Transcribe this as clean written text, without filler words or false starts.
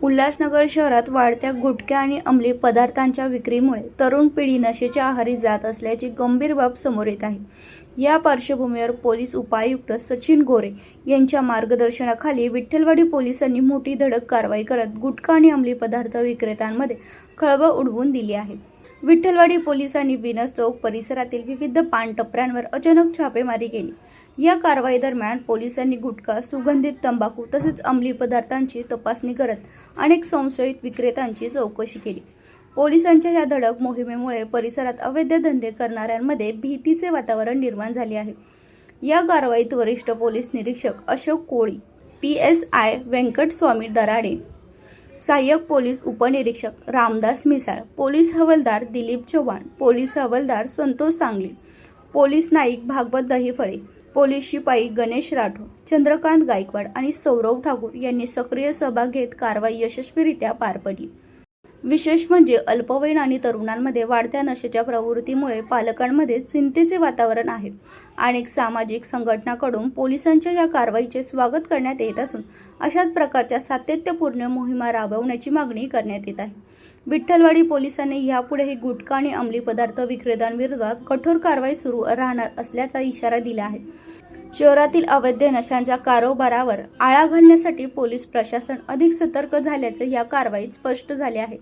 उल्हासनगर शहरात वाढत्या गुटखा आणि अंमली पदार्थांच्या विक्रीमुळे तरुण पिढी नशेच्या आहारी जात असल्याची गंभीर बाब समोर येत आहे। या पार्श्वभूमीवर पोलीस उपायुक्त सचिन गोरे यांच्या मार्गदर्शनाखाली विठ्ठलवाडी पोलिसांनी मोठी धडक कारवाई करत गुटखा आणि अंमली पदार्थ विक्रेत्यांमध्ये खळबळ उडवून दिली आहे। विठ्ठलवाडी पोलिसांनी विनस चौक परिसरातील विविध पान टपऱ्यांवर अचानक छापेमारी केली। या कारवाई दरम्यान पोलिसांनी गुटखा, सुगंधित तंबाखू तसेच अंमली पदार्थांची तपासणी करत अनेक संशयित विक्रेत्यांची चौकशी केली। पोलिसांच्या या धडक मोहिमेमुळे परिसरात अवैध धंदे करणाऱ्यांमध्ये भीतीचे वातावरण निर्माण झाले आहे। या कारवाईत वरिष्ठ पोलीस निरीक्षक अशोक कोळी, PSI व्यंकटस्वामी दराडे, सहाय्यक पोलीस उपनिरीक्षक रामदास मिसाळ, पोलीस हवालदार दिलीप चव्हाण, पोलीस हवालदार संतोष सांगली, पोलीस नाईक भागवत दहिफळे, पोलीस शिपाई गणेश राठोड, चंद्रकांत गायकवाड आणि सौरव ठाकूर यांनी सक्रिय सहभाग घेत कारवाई यशस्वीरित्या पार पडली। विशेष म्हणजे अल्पवयीन आणि तरुणांमध्ये वाढत्या नशेच्या प्रवृत्तीमुळे पालकांमध्ये चिंतेचे वातावरण आहे। अनेक सामाजिक संघटनांकडून पोलिसांच्या या कारवाईचे स्वागत करण्यात येत असून अशाच प्रकारच्या सातत्यपूर्ण मोहिमा राबवण्याची मागणी करण्यात येत आहे। विठ्ठलवाडी पोलिसांनी यापुढेही गुटखा आणि अंमली पदार्थ विक्रेत्यांविरोधात कठोर कारवाई सुरू राहणार असल्याचा इशारा दिला आहे। शहरातील अवैध नशांच्या कारोबारावर आळा घालण्यासाठी पोलीस प्रशासन अधिक सतर्क झाल्याचे या कारवाईत स्पष्ट झाले आहे।